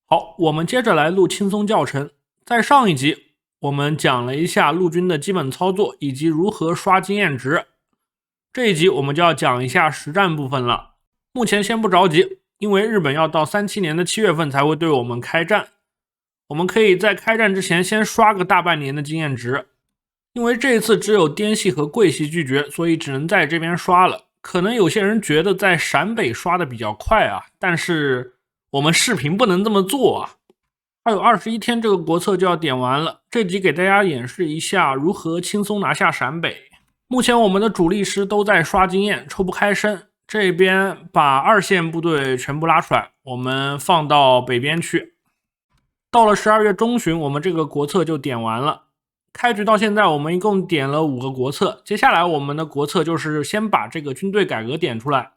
好，我们接着来录轻松教程。在上一集，我们讲了一下陆军的基本操作以及如何刷经验值。这一集我们就要讲一下实战部分了。目前先不着急，因为日本要到37年的7月份才会对我们开战。我们可以在开战之前先刷个大半年的经验值。因为这一次只有滇系和桂系拒绝，所以只能在这边刷了。可能有些人觉得在陕北刷的比较快啊，但是我们视频不能这么做啊。还有21天这个国策就要点完了，这集给大家演示一下如何轻松拿下陕北。目前我们的主力师都在刷经验，抽不开身。这边把2线部队全部拉出来，我们放到北边去。到了12月中旬，我们这个国策就点完了。开局到现在我们一共点了5个国策，接下来我们的国策就是先把这个军队改革点出来，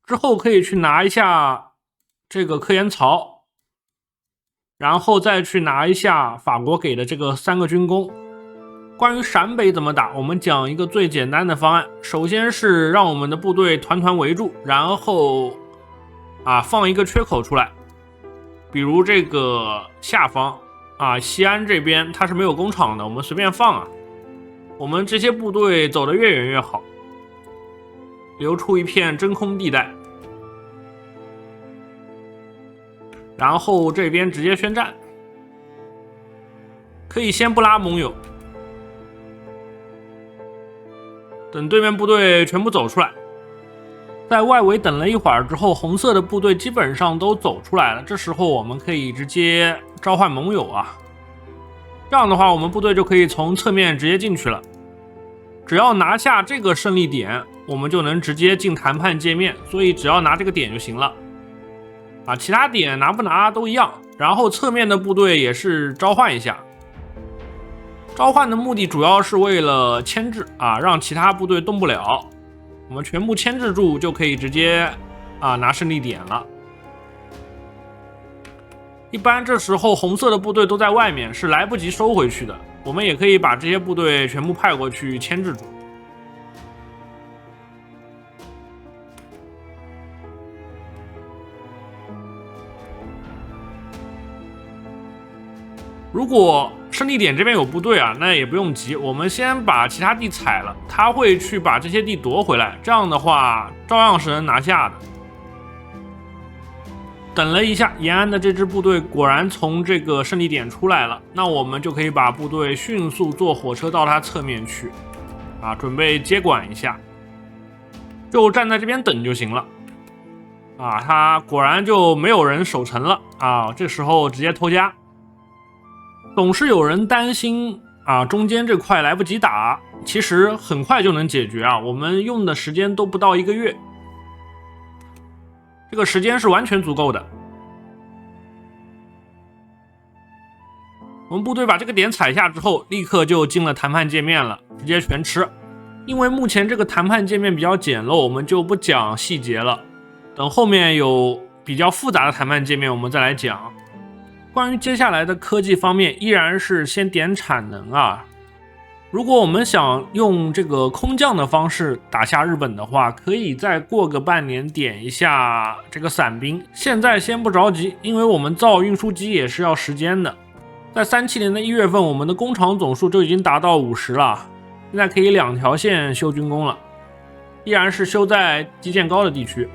之后可以去拿一下这个科研槽，然后再去拿一下法国给的这个3个军工。关于陕北怎么打，我们讲一个最简单的方案。首先是让我们的部队团团围住，然后放一个缺口出来，比如这个下方西安这边它是没有工厂的，我们随便放啊。我们这些部队走得越远越好，留出一片真空地带，然后这边直接宣战。可以先不拉盟友，等对面部队全部走出来。在外围等了一会儿之后，红色的部队基本上都走出来了，这时候我们可以直接召唤盟友啊。这样的话我们部队就可以从侧面直接进去了。只要拿下这个胜利点，我们就能直接进谈判界面，所以只要拿这个点就行了其他点拿不拿都一样。然后侧面的部队也是召唤一下，召唤的目的主要是为了牵制让其他部队动不了，我们全部牵制住就可以直接拿胜利点了。一般这时候红色的部队都在外面，是来不及收回去的，我们也可以把这些部队全部派过去牵制住。如果胜利点这边有部队那也不用急，我们先把其他地踩了，他会去把这些地夺回来，这样的话照样是能拿下的。等了一下，延安的这支部队果然从这个胜利点出来了，那我们就可以把部队迅速坐火车到他侧面去准备接管一下，就站在这边等就行了他果然就没有人守城了这时候直接偷家。总是有人担心中间这块来不及打，其实很快就能解决我们用的时间都不到1个月，这个时间是完全足够的。我们部队把这个点踩下之后，立刻就进了谈判界面了，直接全吃。因为目前这个谈判界面比较简陋，我们就不讲细节了，等后面有比较复杂的谈判界面我们再来讲。关于接下来的科技方面，依然是先点产能如果我们想用这个空降的方式打下日本的话，可以再过个半年点一下这个伞兵。现在先不着急，因为我们造运输机也是要时间的。在37年的1月份，我们的工厂总数就已经达到50了，现在可以2条线修军工了，依然是修在基建高的地区。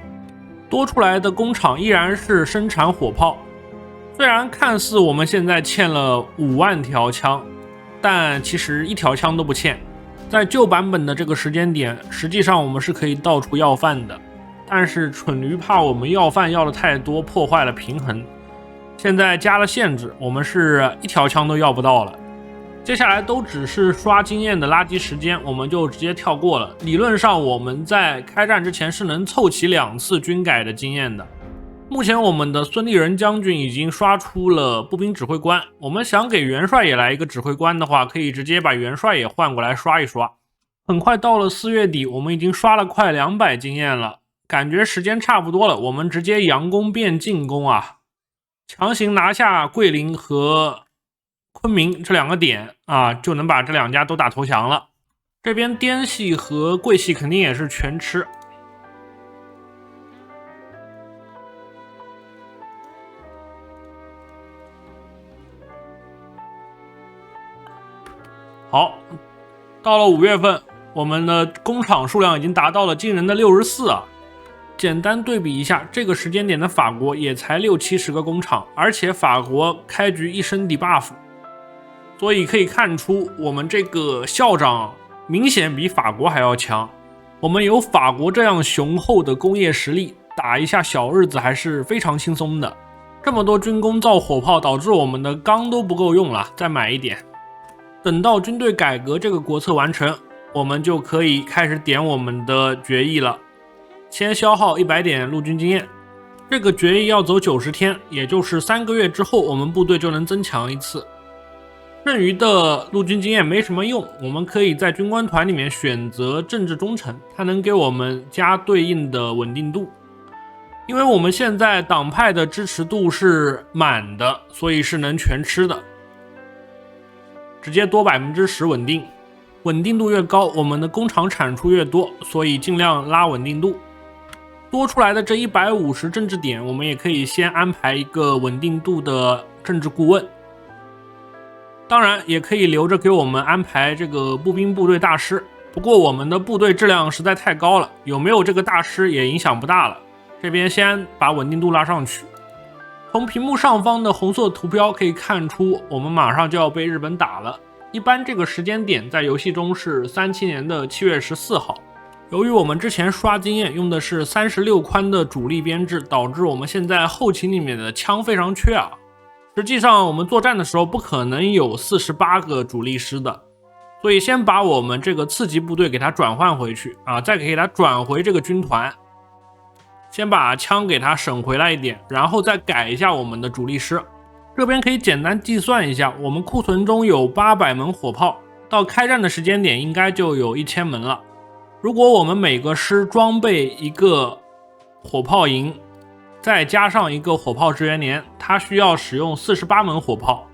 多出来的工厂依然是生产火炮。虽然看似我们现在欠了5万条枪，但其实1条枪都不欠。在旧版本的这个时间点，实际上我们是可以到处要饭的，但是蠢驴怕我们要饭要的太多，破坏了平衡。现在加了限制，我们是1条枪都要不到了。接下来都只是刷经验的垃圾时间，我们就直接跳过了。理论上我们在开战之前是能凑齐2次军改的经验的。目前我们的孙立人将军已经刷出了步兵指挥官，我们想给元帅也来一个指挥官的话，可以直接把元帅也换过来刷一刷。很快到了4月底，我们已经刷了快200经验了，感觉时间差不多了，我们直接佯攻变进攻强行拿下桂林和昆明这2个点就能把这2家都打投降了。这边滇系和桂系肯定也是全吃。好，到了5月份，我们的工厂数量已经达到了惊人的64啊。简单对比一下，这个时间点的法国也才60-70个工厂，而且法国开局一身 debuff， 所以可以看出我们这个校长明显比法国还要强。我们有法国这样雄厚的工业实力，打一下小日子还是非常轻松的。这么多军工造火炮，导致我们的钢都不够用了，再买一点。等到军队改革这个国策完成，我们就可以开始点我们的决议了。先消耗100点陆军经验，这个决议要走90天，也就是3个月之后，我们部队就能增强一次。剩余的陆军经验没什么用，我们可以在军官团里面选择政治忠诚，它能给我们加对应的稳定度。因为我们现在党派的支持度是满的，所以是能全吃的。直接多10%稳定，稳定度越高，我们的工厂产出越多，所以尽量拉稳定度。多出来的这150政治点，我们也可以先安排一个稳定度的政治顾问。当然，也可以留着给我们安排这个步兵部队大师。不过我们的部队质量实在太高了，有没有这个大师也影响不大了。这边先把稳定度拉上去。从屏幕上方的红色图标可以看出，我们马上就要被日本打了。一般这个时间点在游戏中是37年的7月14号。由于我们之前刷经验用的是36宽的主力编制，导致我们现在后勤里面的枪非常缺啊。实际上我们作战的时候不可能有48个主力师的，所以先把我们这个次级部队给它转换回去啊，再给它转回这个军团。先把枪给它省回来一点，然后再改一下我们的主力师。这边可以简单计算一下，我们库存中有800门火炮，到开战的时间点应该就有1000门了。如果我们每个师装备一个火炮营，再加上一个火炮支援连，它需要使用48门火炮。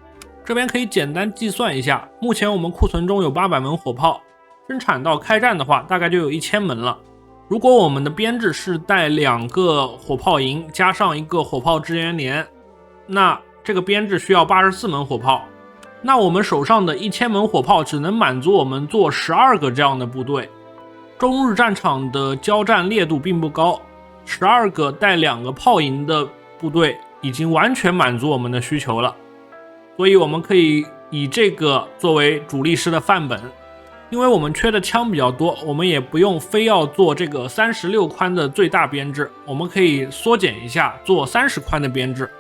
这边可以简单计算一下，目前我们库存中有800门火炮，生产到开战的话大概就有1000门了。如果我们的编制是带2个火炮营加上一个火炮支援连，那这个编制需要84门火炮，那我们手上的1000门火炮只能满足我们做12个这样的部队。中日战场的交战烈度并不高，12个带2个炮营的部队已经完全满足我们的需求了，所以我们可以以这个作为主力师的范本。因为我们缺的枪比较多，我们也不用非要做这个36宽的最大编制，我们可以缩减一下做30宽的编制。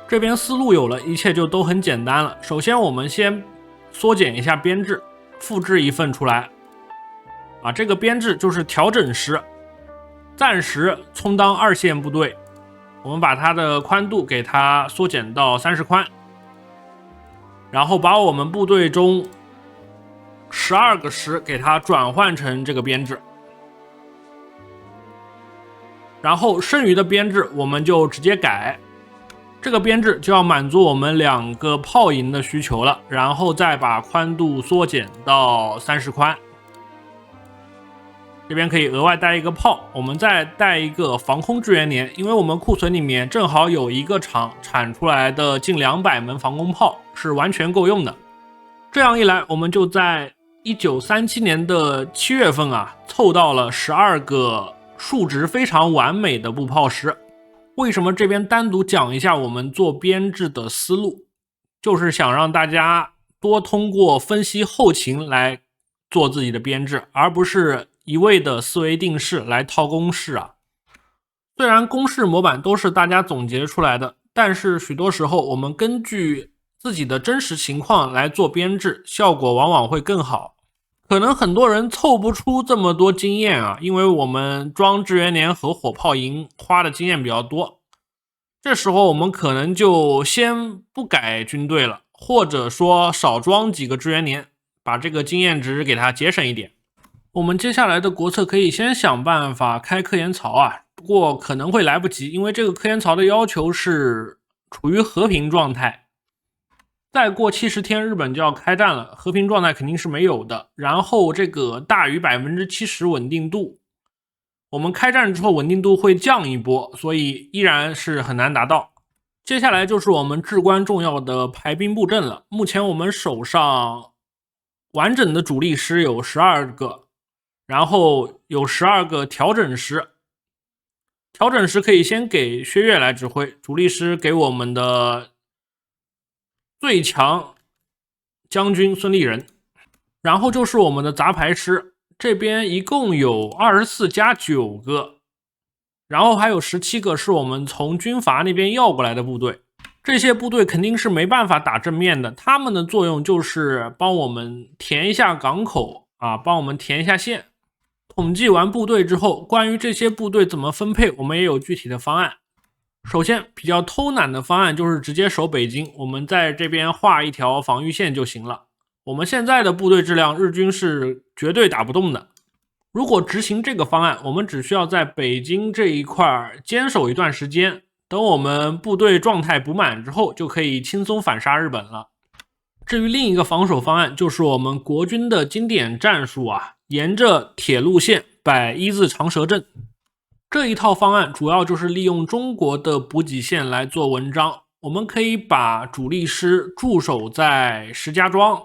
这边思路有了，一切就都很简单了。首先我们先缩减一下编制，复制一份出来啊，这个编制就是调整师，暂时充当2线部队。我们把它的宽度给它缩减到30宽，然后把我们部队中12个师给它转换成这个编制，然后剩余的编制我们就直接改。这个编制就要满足我们2个炮营的需求了，然后再把宽度缩减到30宽。这边可以额外带一个炮，我们再带一个防空支援连，因为我们库存里面正好有一个厂产出来的近200门防空炮，是完全够用的。这样一来，我们就在1937年的7月份啊，凑到了12个数值非常完美的步炮师。为什么这边单独讲一下我们做编制的思路，就是想让大家多通过分析后勤来做自己的编制，而不是一味的思维定式来套公式啊。虽然公式模板都是大家总结出来的，但是许多时候我们根据自己的真实情况来做编制，效果往往会更好。可能很多人凑不出这么多经验啊，因为我们装支援连和火炮营花的经验比较多。这时候我们可能就先不改军队了，或者说少装几个支援连，把这个经验值给它节省一点。我们接下来的国策可以先想办法开科研槽啊，不过可能会来不及，因为这个科研槽的要求是处于和平状态。再过70天日本就要开战了，和平状态肯定是没有的。然后这个大于70%稳定度，我们开战之后稳定度会降一波，所以依然是很难达到。接下来就是我们至关重要的排兵布阵了。目前我们手上完整的主力师有12个，然后有12个调整师。调整师可以先给薛岳来指挥，主力师给我们的最强将军孙立人。然后就是我们的杂牌师，这边一共有24加9个，然后还有17个是我们从军阀那边要过来的部队。这些部队肯定是没办法打正面的，他们的作用就是帮我们填一下港口啊，帮我们填一下线。统计完部队之后，关于这些部队怎么分配，我们也有具体的方案。首先，比较偷懒的方案就是直接守北京，我们在这边画一条防御线就行了。我们现在的部队质量，日军是绝对打不动的。如果执行这个方案，我们只需要在北京这一块坚守一段时间，等我们部队状态补满之后，就可以轻松反杀日本了。至于另一个防守方案，就是我们国军的经典战术啊，沿着铁路线摆一字长蛇阵。这一套方案主要就是利用中国的补给线来做文章。我们可以把主力师驻守在石家庄、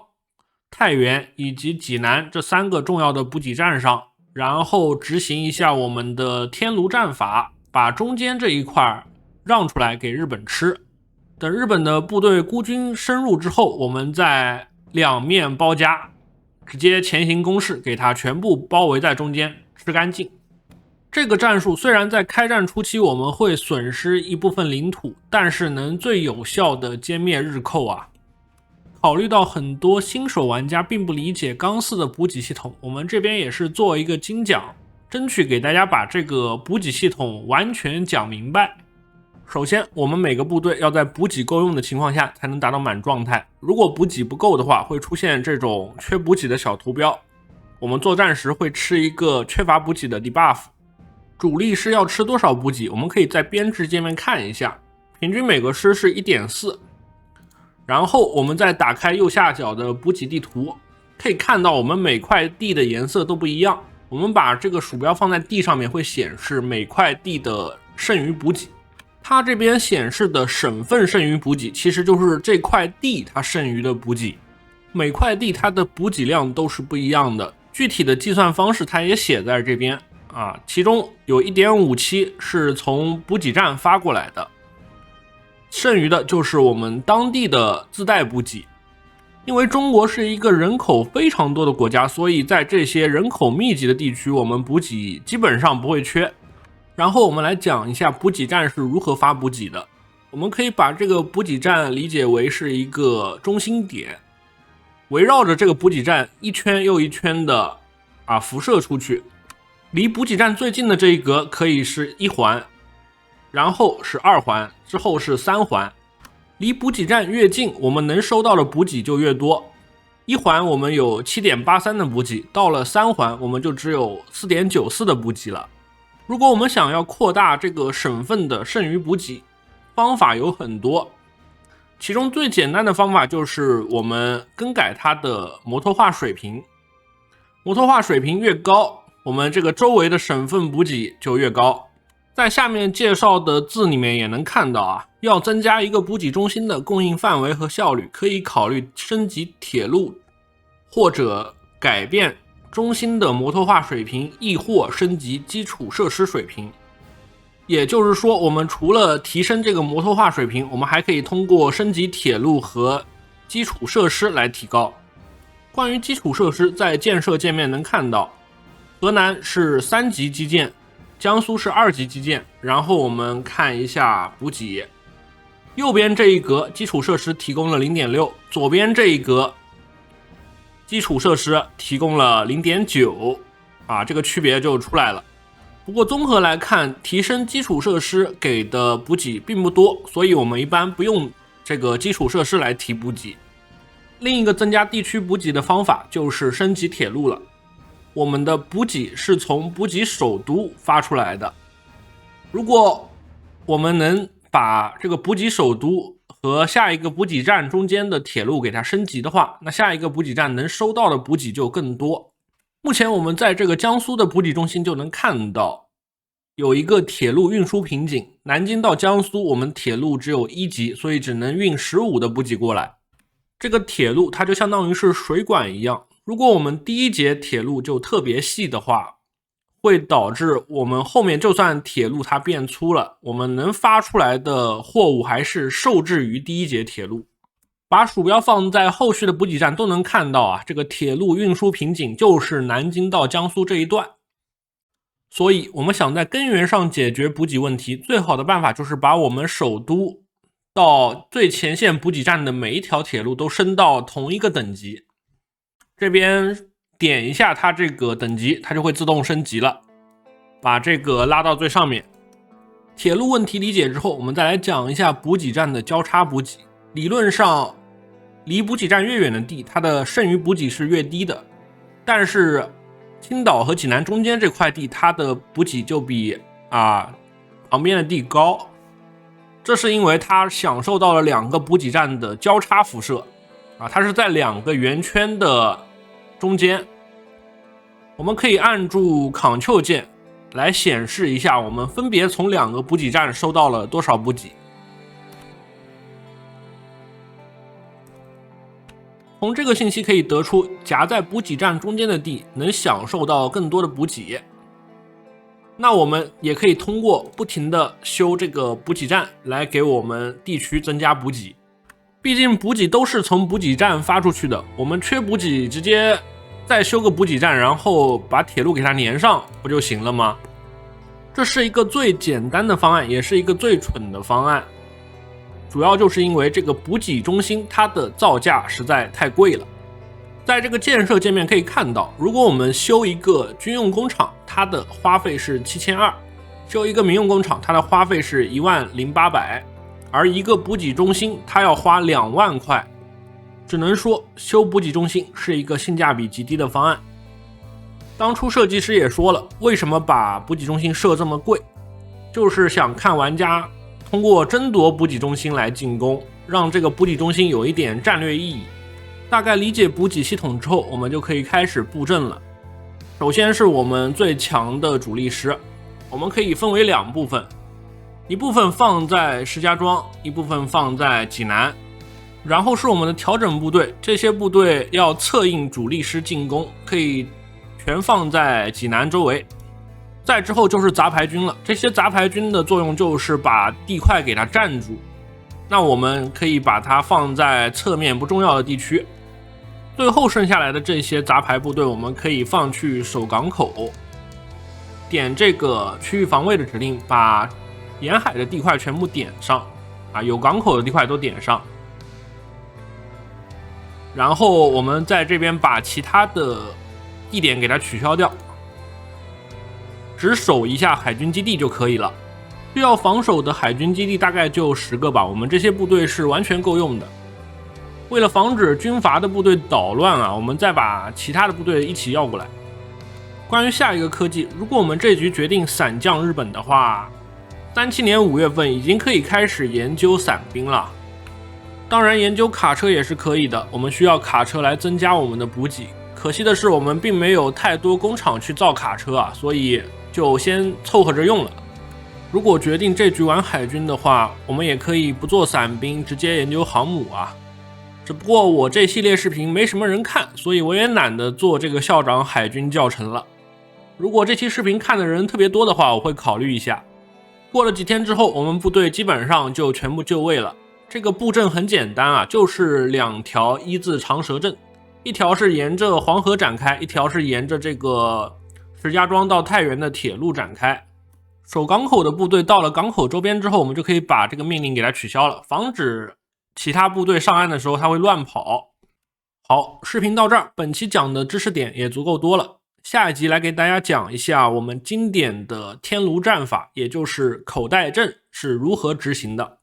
太原以及济南这3个重要的补给站上，然后执行一下我们的天炉战法，把中间这一块让出来给日本吃。等日本的部队孤军深入之后，我们再两面包夹，直接前行攻势，给它全部包围在中间，吃干净。这个战术虽然在开战初期我们会损失一部分领土，但是能最有效的歼灭日寇啊。考虑到很多新手玩家并不理解钢4的补给系统，我们这边也是做一个精讲，争取给大家把这个补给系统完全讲明白。首先，我们每个部队要在补给够用的情况下才能达到满状态，如果补给不够的话，会出现这种缺补给的小图标，我们作战时会吃一个缺乏补给的 debuff。主力师要吃多少补给，我们可以在编制界面看一下，平均每个师是 1.4。 然后我们再打开右下角的补给地图，可以看到我们每块地的颜色都不一样，我们把这个鼠标放在地上面会显示每块地的剩余补给。它这边显示的省份剩余补给其实就是这块地它剩余的补给，每块地它的补给量都是不一样的，具体的计算方式它也写在这边啊，其中有 1.57 是从补给站发过来的，剩余的就是我们当地的自带补给。因为中国是一个人口非常多的国家，所以在这些人口密集的地区，我们补给基本上不会缺。然后我们来讲一下补给站是如何发补给的。我们可以把这个补给站理解为是一个中心点，围绕着这个补给站一圈又一圈的辐射出去。离补给站最近的这一格可以是1环，然后是2环，之后是3环。离补给站越近，我们能收到的补给就越多。1环我们有 7.83 的补给，到了3环我们就只有 4.94 的补给了。如果我们想要扩大这个省份的剩余补给，方法有很多，其中最简单的方法就是我们更改它的摩托化水平。摩托化水平越高，我们这个周围的省份补给就越高。在下面介绍的字里面也能看到要增加一个补给中心的供应范围和效率，可以考虑升级铁路，或者改变中心的摩托化水平，亦或升级基础设施水平。也就是说，我们除了提升这个摩托化水平，我们还可以通过升级铁路和基础设施来提高。关于基础设施，在建设界面能看到，河南是3级基建，江苏是2级基建。然后我们看一下补给，右边这一格基础设施提供了 0.6， 左边这一格基础设施提供了 0.9， 这个区别就出来了。不过综合来看，提升基础设施给的补给并不多，所以我们一般不用这个基础设施来提补给。另一个增加地区补给的方法就是升级铁路了。我们的补给是从补给首都发出来的，如果我们能把这个补给首都和下一个补给站中间的铁路给它升级的话，那下一个补给站能收到的补给就更多。目前我们在这个江苏的补给中心就能看到有一个铁路运输瓶颈，南京到江苏我们铁路只有1级，所以只能运15的补给过来。这个铁路它就相当于是水管一样，如果我们第一节铁路就特别细的话，会导致我们后面就算铁路它变粗了，我们能发出来的货物还是受制于第一节铁路。把鼠标放在后续的补给站都能看到啊，这个铁路运输瓶颈就是南京到江苏这一段。所以我们想在根源上解决补给问题，最好的办法就是把我们首都到最前线补给站的每一条铁路都升到同一个等级。这边点一下它这个等级，它就会自动升级了，把这个拉到最上面。铁路问题理解之后，我们再来讲一下补给站的交叉补给。理论上离补给站越远的地，它的剩余补给是越低的，但是青岛和济南中间这块地，它的补给就比旁边的地高。这是因为它享受到了2个补给站的交叉辐射它是在2个圆圈的中间。我们可以按住 Ctrl 键来显示一下我们分别从2个补给站收到了多少补给。从这个信息可以得出，夹在补给站中间的地能享受到更多的补给。那我们也可以通过不停的修这个补给站来给我们地区增加补给。毕竟补给都是从补给站发出去的，我们缺补给直接再修个补给站，然后把铁路给它连上不就行了吗？这是一个最简单的方案，也是一个最蠢的方案。主要就是因为这个补给中心它的造价实在太贵了。在这个建设界面可以看到，如果我们修一个军用工厂，它的花费是7200，修一个民用工厂它的花费是10800，而一个补给中心它要花2万块。只能说修补给中心是一个性价比极低的方案。当初设计师也说了，为什么把补给中心设这么贵，就是想看玩家通过争夺补给中心来进攻，让这个补给中心有一点战略意义。大概理解补给系统之后，我们就可以开始布阵了。首先是我们最强的主力师，我们可以分为2部分，一部分放在石家庄，一部分放在济南。然后是我们的调整部队，这些部队要策应主力师进攻，可以全放在济南周围。再之后就是杂牌军了，这些杂牌军的作用就是把地块给它占住，那我们可以把它放在侧面不重要的地区。最后剩下来的这些杂牌部队，我们可以放去守港口，点这个区域防卫的指令，把沿海的地块全部点上有港口的地块都点上。然后我们在这边把其他的地点给它取消掉，只守一下海军基地就可以了。需要防守的海军基地大概就10个吧，我们这些部队是完全够用的。为了防止军阀的部队捣乱我们再把其他的部队一起要过来。关于下一个科技，如果我们这局决定散降日本的话，37年5月份已经可以开始研究伞兵了。当然研究卡车也是可以的，我们需要卡车来增加我们的补给。可惜的是我们并没有太多工厂去造卡车所以就先凑合着用了。如果决定这局玩海军的话，我们也可以不做伞兵，直接研究航母只不过我这系列视频没什么人看，所以我也懒得做这个校长海军教程了。如果这期视频看的人特别多的话，我会考虑一下。过了几天之后，我们部队基本上就全部就位了。这个布阵很简单就是2条一字长蛇阵，一条是沿着黄河展开，一条是沿着这个石家庄到太原的铁路展开。守港口的部队到了港口周边之后，我们就可以把这个命令给它取消了，防止其他部队上岸的时候它会乱跑。好，视频到这儿，本期讲的知识点也足够多了。下一集来给大家讲一下我们经典的天炉战法，也就是口袋阵是如何执行的。